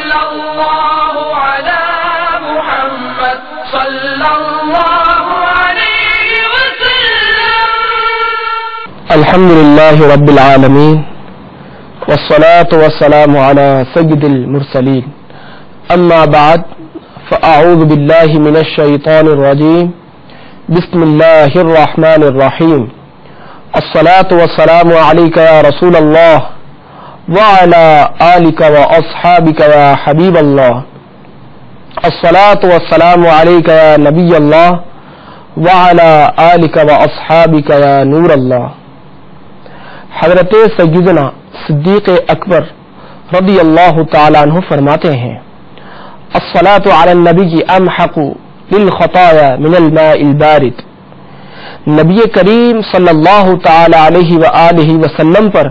صلی اللہ علی محمد صلی اللہ علیہ وسلم. الحمد للہ رب العالمین والصلاة والسلام على سید المرسلین. اما بعد فاعوذ باللہ من الشیطان الرجیم. بسم اللہ الرحمن الرحیم. الصلاة والسلام علیک یا رسول اللہ وعلى آلک واصحابک یا حبیب اللہ. الصلاة والسلام علیک یا نبی اللہ وعلى آلک واصحابک یا نور اللہ. حضرت سیدنا صدیق اکبر رضی اللہ تعالیٰ عنہ فرماتے ہیں الصلاة علی النبی امحق للخطایا من الماء البارد. نبی کریم صلی اللہ تعالی علیہ وآلہ وسلم پر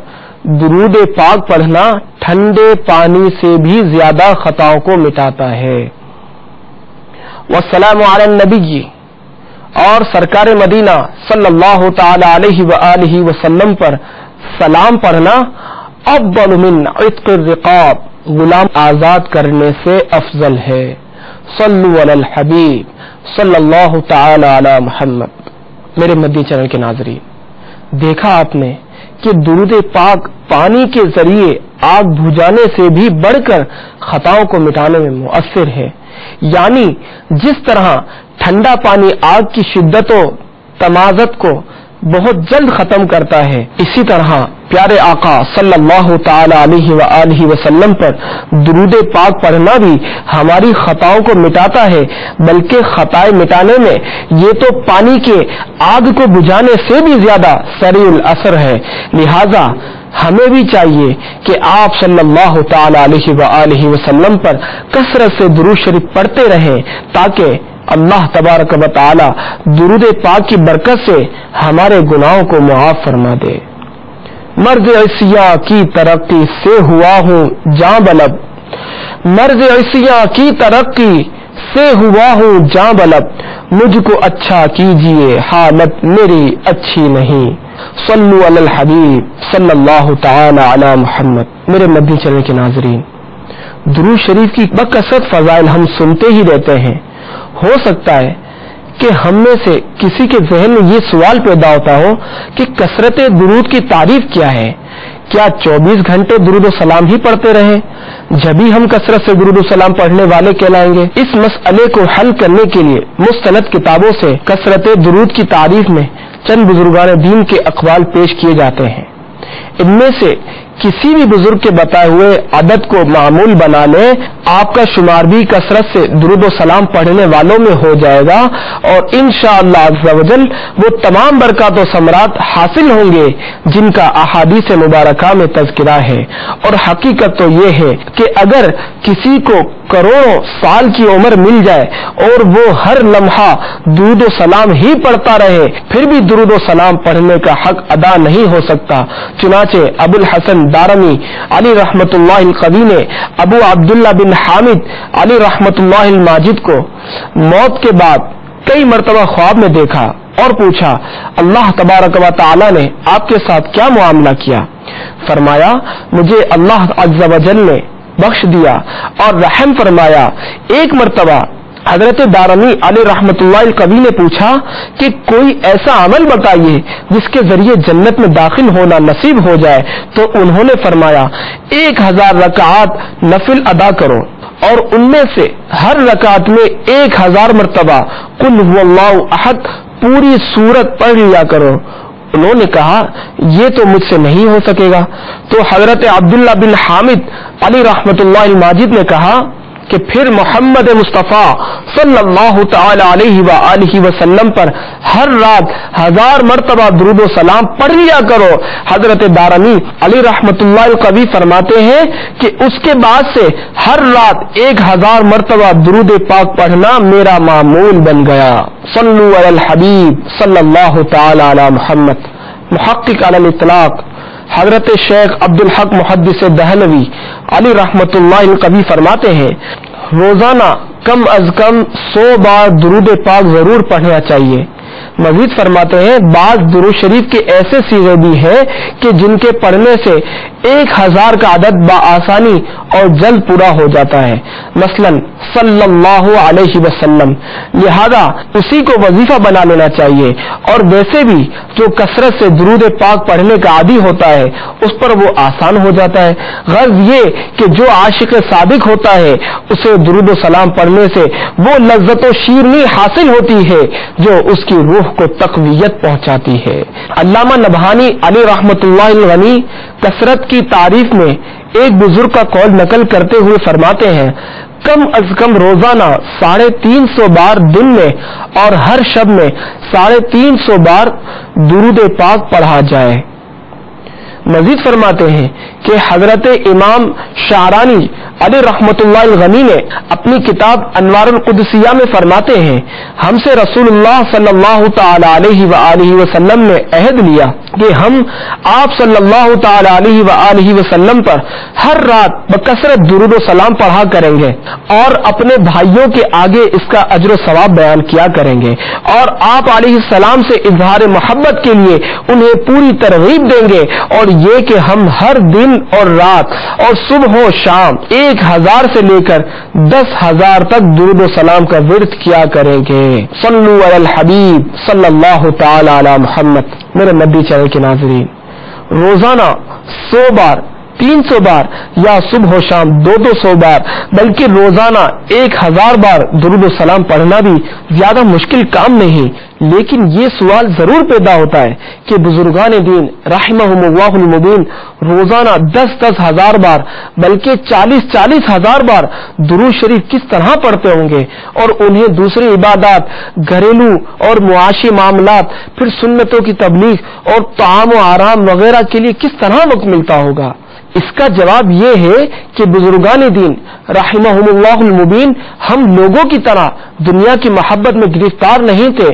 درود پاک پڑھنا ٹھنڈے پانی سے بھی زیادہ خطاؤں کو مٹاتا ہے. والسلام علی النبی، اور سرکار مدینہ صلی اللہ تعالی علیہ وآلہ وسلم پر سلام پڑھنا افضل من عتق الرقاب، غلام آزاد کرنے سے افضل ہے. صلو علی الحبیب صلی اللہ تعالی علی محمد. میرے مدنی چینل کے ناظرین، دیکھا آپ نے کہ درود پاک پانی کے ذریعے آگ بجھانے سے بھی بڑھ کر خطاؤں کو مٹانے میں مؤثر ہے. یعنی جس طرح ٹھنڈا پانی آگ کی شدت و تمازت کو بہت جلد ختم کرتا ہے، اسی طرح پیارے آقا صلی اللہ تعالی علیہ وآلہ وسلم پر درود پاک پڑھنا بھی ہماری خطاؤں کو مٹاتا ہے. بلکہ خطائیں مٹانے میں یہ تو پانی کے آگ کو بجھانے سے بھی زیادہ سریع الاثر ہے. لہذا ہمیں بھی چاہیے کہ آپ صلی اللہ تعالی علیہ وآلہ وسلم پر کثرت سے درود شریف پڑھتے رہیں تاکہ اللہ تبارک و تعالی درود پاک کی برکت سے ہمارے گناہوں کو معاف فرما دے. مرض عیسیٰ کی ترقی سے ہوا ہوں جاں بلب، مرض عیسیٰ کی ترقی سے ہوا ہوں جاں بلب، مجھ کو اچھا کیجئے حالت میری اچھی نہیں. صلو علی الحبیب صلی اللہ تعالی علی محمد. میرے مدنی چینل کے ناظرین، درود شریف کی بکثرت فضائل ہم سنتے ہی رہتے ہیں. ہو سکتا ہے کہ ہم میں سے کسی کے ذہن میں یہ سوال پیدا ہوتا ہو کہ کثرت درود کی تعریف کیا ہے؟ کیا 24 گھنٹے درود و سلام ہی پڑھتے رہیں جبھی ہم کثرت سے درود و سلام پڑھنے والے کہلائیں گے؟ اس مسئلے کو حل کرنے کے لیے مستند کتابوں سے کثرت درود کی تعریف میں چند بزرگان دین کے اقوال پیش کیے جاتے ہیں. ان میں سے کسی بھی بزرگ کے بتائے ہوئے عدد کو معمول بنا لیں، آپ کا شمار بھی کثرت سے درود و سلام پڑھنے والوں میں ہو جائے گا، اور انشاءاللہ عز و جل وہ تمام برکات و ثمرات حاصل ہوں گے جن کا احادیث مبارکہ میں تذکرہ ہے. اور حقیقت تو یہ ہے کہ اگر کسی کو کروڑوں سال کی عمر مل جائے اور وہ ہر لمحہ درود و سلام ہی پڑھتا رہے، پھر بھی درود و سلام پڑھنے کا حق ادا نہیں ہو سکتا. چنانچہ ابو الحسن دارمی علی رحمت اللہ القوی نے ابو عبداللہ بن حامد علی رحمت اللہ الماجد کو موت کے بعد کئی مرتبہ خواب میں دیکھا اور پوچھا اللہ تبارک و تعالی نے آپ کے ساتھ کیا معاملہ کیا؟ فرمایا مجھے اللہ عز و جل نے بخش دیا اور رحم فرمایا. ایک مرتبہ حضرت دارمی علی رحمت اللہ القوی نے پوچھا کہ کوئی ایسا عمل بتائیے جس کے ذریعے جنت میں داخل ہونا نصیب ہو جائے، تو انہوں نے فرمایا 1000 رکعات نفل ادا کرو اور ان میں سے ہر رکعت میں 1000 مرتبہ قل هو اللہ احد پوری سورت پڑھ لیا کرو. انہوں نے کہا یہ تو مجھ سے نہیں ہو سکے گا. تو حضرت عبداللہ بن حامد علی رحمت اللہ الماجد نے کہا کہ پھر محمد مصطفیٰ صلی اللہ تعالی علیہ وآلہ وسلم پر ہر رات 1000 مرتبہ درود و سلام پڑھ لیا کرو. حضرت دارمی علی رحمت اللہ القوی فرماتے ہیں کہ اس کے بعد سے ہر رات 1000 مرتبہ درود پاک پڑھنا میرا معمول بن گیا. صلو علی الحبیب صلی اللہ تعالی علی محمد. محقق علی الاطلاق حضرت شیخ عبدالحق محدث دہلوی علی رحمت اللہ القوی فرماتے ہیں روزانہ کم از کم 100 بار درود پاک ضرور پڑھنا چاہیے. مزید فرماتے ہیں بعض درود شریف کے ایسے صیغے بھی ہیں کہ جن کے پڑھنے سے 1000 کا عدد بآسانی اور جلد پورا ہو جاتا ہے، مثلا صلی اللہ علیہ وسلم، لہذا اسی کو وظیفہ بنا لینا چاہیے۔ اور ویسے بھی جو کثرت سے درود پاک پڑھنے کا عادی ہوتا ہے اس پر وہ آسان ہو جاتا ہے۔ غرض یہ کہ جو عاشق صادق ہوتا ہے اسے درود و سلام پڑھنے سے وہ لذت و شیرینی حاصل ہوتی ہے جو اس کی روح کو تقویت پہنچاتی ہے۔ علامہ نبہانی علی رحمت اللہ الغنی کثرت کی تعریف میں ایک بزرگ کا قول نقل کرتے ہوئے فرماتے ہیں کم از کم روزانہ 350 بار دن میں اور ہر شب میں 350 بار درود پاک پڑھا جائے۔ مزید فرماتے ہیں کہ حضرت امام شعرانی علی رحمت اللہ الغنی نے اپنی کتاب انوار القدسیہ میں فرماتے ہیں ہم سے رسول اللہ صلی اللہ تعالی علیہ وآلہ وسلم نے عہد لیا کہ ہم آپ صلی اللہ تعالی علیہ وآلہ وسلم پر ہر رات بکثرت درود و سلام پڑھا کریں گے اور اپنے بھائیوں کے آگے اس کا اجر و ثواب بیان کیا کریں گے، اور آپ علیہ السلام سے اظہار محبت کے لیے انہیں پوری ترغیب دیں گے، اور یہ کہ ہم ہر دن اور رات اور صبح و شام 1000 سے لے کر 10,000 تک درود و سلام کا ورد کیا کریں گے۔ صلو علی الحبیب صلی اللہ تعالی علی محمد۔ میرے مدی چینل کے ناظرین، روزانہ 100 بار، 300 بار یا صبح و شام 200 بار بلکہ روزانہ 1000 بار درود و سلام پڑھنا بھی زیادہ مشکل کام نہیں، لیکن یہ سوال ضرور پیدا ہوتا ہے کہ بزرگان دین رحمہم اللہ المبین روزانہ 10 ہزار بار بلکہ 40 ہزار بار درود شریف کس طرح پڑھتے ہوں گے، اور انہیں دوسری عبادات، گھریلو اور معاشی معاملات، پھر سنتوں کی تبلیغ اور طعام و آرام وغیرہ کے لیے کس طرح وقت ملتا ہوگا؟ اس کا جواب یہ ہے کہ بزرگان دین رحمہم اللہ المبین ہم لوگوں کی طرح دنیا کی محبت میں گرفتار نہیں تھے،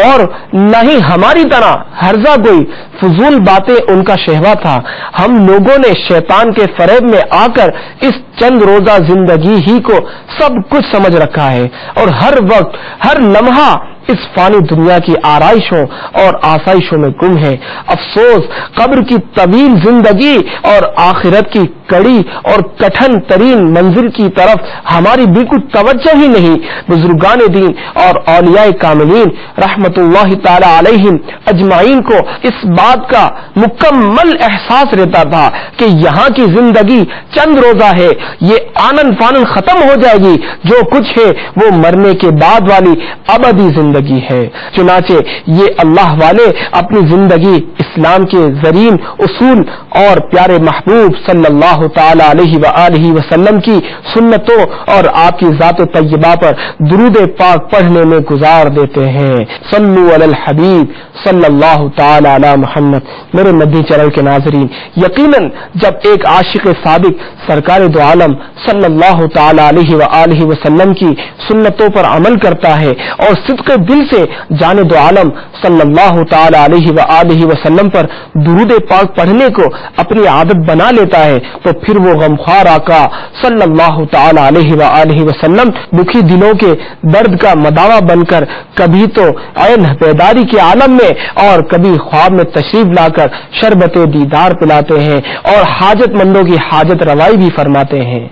اور نہ ہی ہماری طرح ہرزہ کوئی فضول باتیں ان کا شہوہ تھا۔ ہم لوگوں نے شیطان کے فریب میں آ کر اس چند روزہ زندگی ہی کو سب کچھ سمجھ رکھا ہے، اور ہر وقت ہر لمحہ اس فانی دنیا کی آرائشوں اور آسائشوں میں گم ہے۔ افسوس قبر کی طویل زندگی اور آخرت کی کڑی اور کٹھن ترین منزل کی طرف ہماری بالکل توجہ ہی نہیں۔ بزرگان دین اور اولیاء کاملین رحمت اللہ تعالی علیہم اجمعین کو اس بات کا مکمل احساس رہتا تھا کہ یہاں کی زندگی چند روزہ ہے، یہ آنن فانن ختم ہو جائے گی، جو کچھ ہے وہ مرنے کے بعد والی ابدی زندگی ہے۔ چنانچہ یہ اللہ والے اپنی زندگی اسلام کے زرین اصول اور پیارے محبوب صلی اللہ تعالی علیہ وآلہ وسلم کی سنتوں اور آپ کی ذات طیبہ پر درود پاک پڑھنے میں گزار دیتے ہیں۔ صلو علی الحبیب صلی اللہ تعالی علی محمد۔ میرے مدنی چینل کے ناظرین، یقیناً جب ایک عاشق صادق سرکار دو عالم صلی اللہ تعالی علیہ وآلہ وسلم کی سنتوں پر عمل کرتا ہے اور صدق دل سے جان دو عالم صلی اللہ تعالی علیہ وآلہ وسلم پر درود پاک پڑھنے کو اپنی عادت بنا لیتا ہے، تو پھر وہ غمخوار آقا صلی اللہ تعالی علیہ وآلہ وسلم دکھی دلوں کے درد کا مداوا بن کر کبھی تو عین بیداری کے عالم میں اور کبھی خواب میں تشریف لا کر شربت دیدار پلاتے ہیں اور حاجت مندوں کی حاجت روائی بھی فرماتے ہیں۔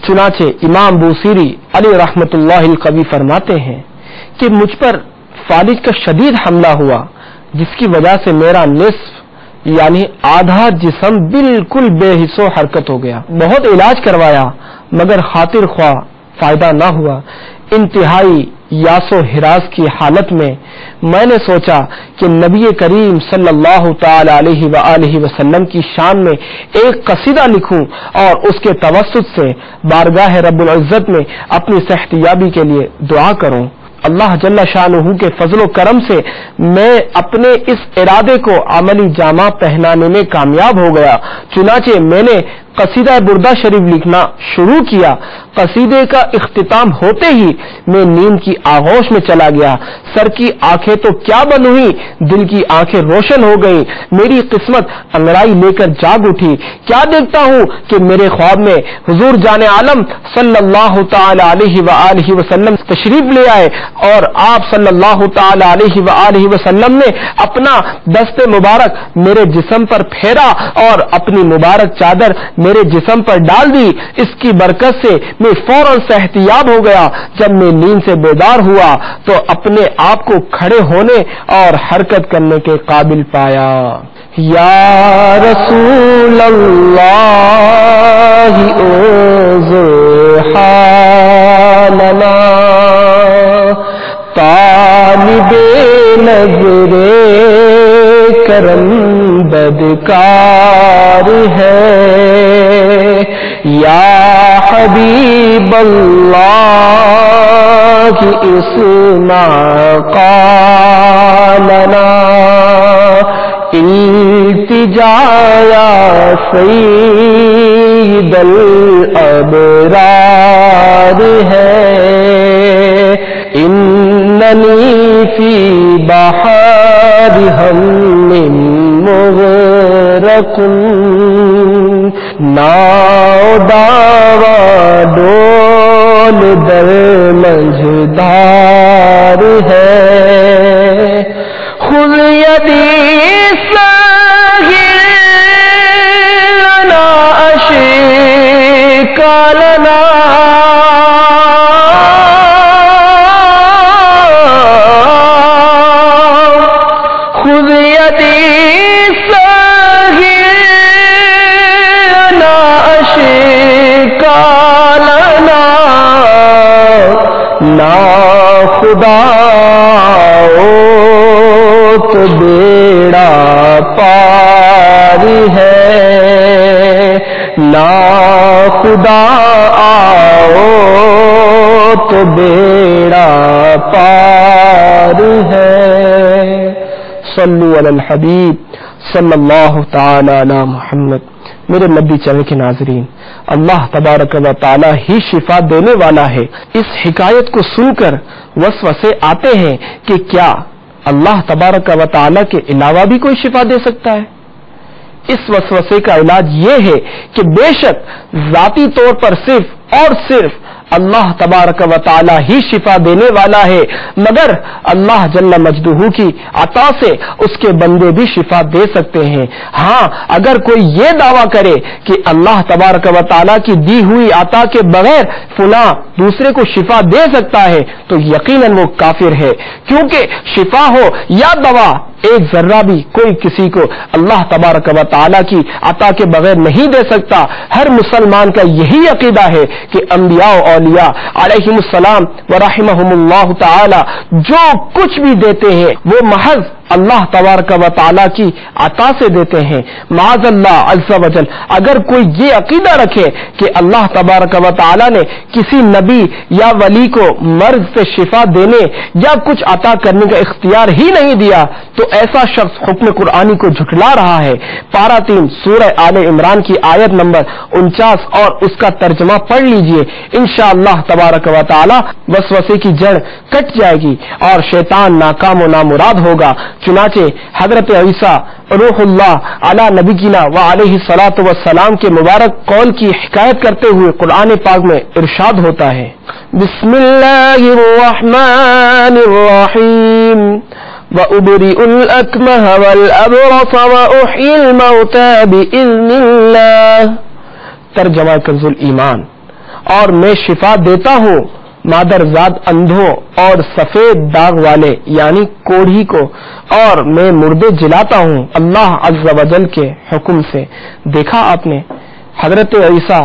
چنانچہ امام بوصیری علی رحمت اللہ القوی فرماتے ہیں کہ مجھ پر فالج کا شدید حملہ ہوا، جس کی وجہ سے میرا نصف یعنی آدھا جسم بالکل بے حس و حرکت ہو گیا۔ بہت علاج کروایا مگر خاطر خواہ فائدہ نہ ہوا۔ انتہائی یاس و ہراس کی حالت میں میں نے سوچا کہ نبی کریم صلی اللہ تعالی علیہ وآلہ وسلم کی شان میں ایک قصیدہ لکھوں اور اس کے توسط سے بارگاہ رب العزت میں اپنی صحتیابی کے لیے دعا کروں۔ اللہ جل شانہ کے فضل و کرم سے میں اپنے اس ارادے کو عملی جامہ پہنانے میں کامیاب ہو گیا۔ چنانچہ میں نے قصیدہ بردہ شریف لکھنا شروع کیا۔ قصیدے کا اختتام ہوتے ہی میں نیند کی آغوش میں چلا گیا. سر کی آنکھیں تو کیا بند ہوئی, دل کی آنکھیں روشن ہو گئیں. میری قسمت انگڑائی لے کر جاگ اٹھی. کیا دیکھتا ہوں کہ میرے خواب میں حضور جان عالم صلی اللہ تعالی علیہ وآلہ وسلم تشریف لے آئے اور آپ صلی اللہ تعالی علیہ وآلہ وسلم نے اپنا دست مبارک میرے جسم پر پھیرا اور اپنی مبارک چادر میرے جسم پر ڈال دی. اس کی برکت سے میں فوراً صحتیاب ہو گیا. جب میں نیند سے بیدار ہوا تو اپنے آپ کو کھڑے ہونے اور حرکت کرنے کے قابل پایا. یا رسول اللہ انظر حالنا, طالب نظر کرم بدکار ہے. یا حبیب اللہ اسمع قالنا, التجا یا سید الابرار ہے. اننی فی بحار ہم مغرق, ناؤ داوا ڈول در منجدار ہے. خذ یدی ساحل لنا اشیکا لنا, خذ یدی ساحل لنا اشیکا لنا, نا خدا تو بیڑا پار ہے. نا خدا آؤ تو بیڑا پار ہے. صلو علی الحبیب صلی اللہ تعالی علی محمد. میرے نبی چینل کے ناظرین، اللہ تبارک و تعالی ہی شفا دینے والا ہے. اس حکایت کو سن کر وسوسے آتے ہیں کہ کیا اللہ تبارک و تعالی کے علاوہ بھی کوئی شفا دے سکتا ہے؟ اس وسوسے کا علاج یہ ہے کہ بے شک ذاتی طور پر صرف اور صرف اللہ تبارک و تعالی ہی شفا دینے والا ہے، مگر اللہ جل مجدہ کی عطا سے اس کے بندے بھی شفا دے سکتے ہیں. ہاں، اگر کوئی یہ دعویٰ کرے کہ اللہ تبارک و تعالی کی دی ہوئی عطا کے بغیر فلاں دوسرے کو شفا دے سکتا ہے تو یقیناً وہ کافر ہے، کیونکہ شفا ہو یا دوا ایک ذرہ بھی کوئی کسی کو اللہ تبارک و تعالی کی عطا کے بغیر نہیں دے سکتا. ہر مسلمان کا یہی عقیدہ ہے کہ انبیاء و اولیاء علیہم السلام ورحمہم اللہ تعالی جو کچھ بھی دیتے ہیں وہ محض اللہ تبارک و تعالی کی عطا سے دیتے ہیں. معاذ اللہ عز و جل اگر کوئی یہ عقیدہ رکھے کہ اللہ تبارک و تعالی نے کسی نبی یا ولی کو مرض سے شفا دینے یا کچھ عطا کرنے کا اختیار ہی نہیں دیا تو ایسا شخص حکم قرآنی کو جھٹلا رہا ہے. پارہ 3 سورہ آل عمران کی آیت نمبر 49 اور اس کا ترجمہ پڑھ لیجئے. انشاءاللہ تبارک و تعالی وسوسے کی جڑ کٹ جائے گی اور شیطان ناکام و نامراد ہوگا. چنانچہ حضرت عیسیٰ روح اللہ علی نبینا و علیہ الصلوۃ والسلام کے مبارک قول کی حکایت کرتے ہوئے قرآن پاک میں ارشاد ہوتا ہے، بسم اللہ الرحمن الرحیم وَأُبْرِئُ الْأَكْمَهَ وَالْأَبْرَصَ وَأُحْيِي الْمَوْتَى بِإِذْنِ اللَّهِ. ترجمہ کنز ایمان، اور میں شفا دیتا ہوں مادرزاد اندھوں اور سفید داغ والے یعنی کوڑھی کو، اور میں مردے جلاتا ہوں اللہ عز و جل کے حکم سے. دیکھا آپ نے حضرت عیسیٰ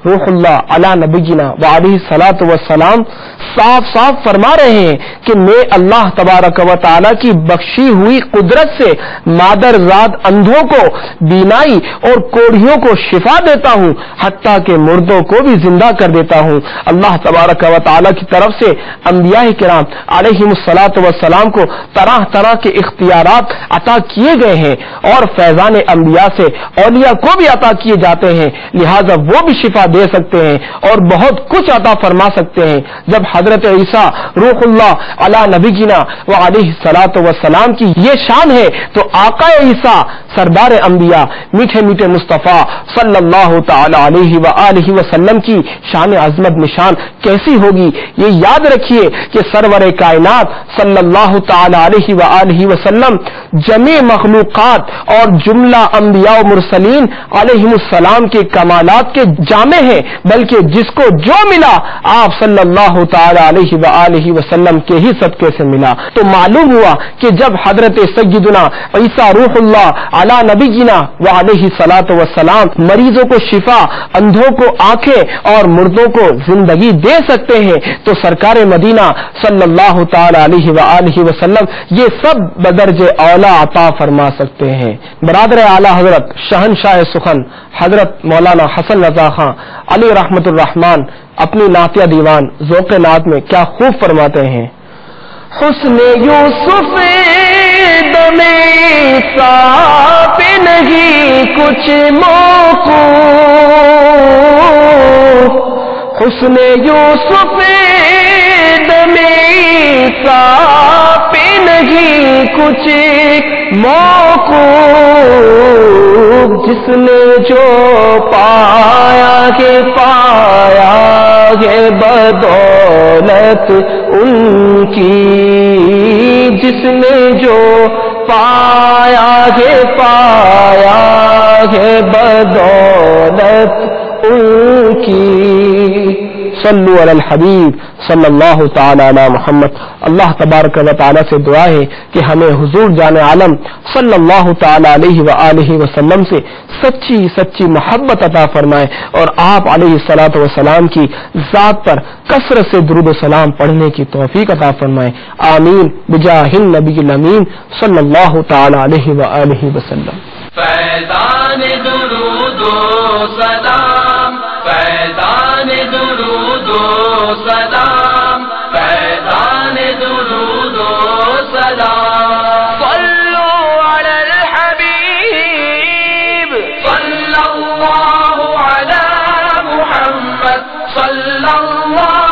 روح اللہ علی نبینا و علیہ الصلوۃ والسلام صاف صاف فرما رہے ہیں کہ میں اللہ تبارک و تعالی کی بخشی ہوئی قدرت سے مادرزاد اندھوں کو بینائی اور کوڑھیوں کو شفا دیتا ہوں، حتیٰ کہ مردوں کو بھی زندہ کر دیتا ہوں. اللہ تبارک و تعالی کی طرف سے انبیاء کرام علیہم الصلوۃ والسلام کو طرح طرح کے اختیارات عطا کیے گئے ہیں اور فیضان انبیاء سے اولیاء کو بھی عطا کیے جاتے ہیں، لہذا وہ بھی شفا دے سکتے ہیں اور بہت کچھ عطا فرما سکتے ہیں. جب حضرت عیسیٰ روح اللہ علی نبینا و علیہ الصلوۃ والسلام کی یہ شان ہے تو آقا عیسیٰ سردار انبیاء میٹھے میٹھے مصطفیٰ صلی اللہ تعالی علیہ وآلہ وسلم کی شان عظمت نشان کیسی ہوگی؟ یہ یاد رکھیے کہ سرور کائنات صلی اللہ تعالی علیہ وآلہ وسلم جمیع مخلوقات اور جملہ انبیاء و مرسلین علیہ السلام کے کمالات کے جامع ہیں، بلکہ جس کو جو ملا آپ صلی اللہ تعالی علیہ وآلہ وسلم کے ہی صدقے سے ملا. تو معلوم ہوا کہ جب حضرت سیدنا عیسیٰ روح اللہ علی نبینا و علیہ الصلوۃ والسلام مریضوں کو شفا، اندھوں کو آنکھیں اور مردوں کو زندگی دے سکتے ہیں تو سرکار مدینہ صلی اللہ تعالی علیہ وآلہ وسلم یہ سب بدرج اولا عطا فرما سکتے ہیں. برادر اعلی حضرت شہنشاہ سخن حضرت مولانا حسن رضا خان علی رحمت الرحمان اپنی نعتیہ دیوان ذوق نعت میں کیا خوب فرماتے ہیں: حسن یوسف دم ساپ نہیں کچھ موقوف، حسن یوسف دم ساپ نہیں کچھ موقوف، جس نے جو پایا ہے بدولت ان کی، جس نے جو پایا ہے بدولت ان کی. صلو علی الحبیب صلی اللہ تعالی علی محمد. اللہ تبارک و تعالی سے دعا ہے کہ ہمیں حضور جان عالم صلی اللہ تعالی علیہ وآلہ وسلم سے سچی سچی محبت عطا فرمائے اور آپ علیہ الصلوۃ والسلام کی ذات پر کثرت سے درود و سلام پڑھنے کی توفیق عطا فرمائے. آمین بجاہ النبی الامین صلی اللہ تعالی علیہ وآلہ وسلم. فیضان درود و سلام، فیضان درود و سلام، فیضان درود و سلام. صلوا علی الحبیب صلی اللہ علی محمد صلی اللہ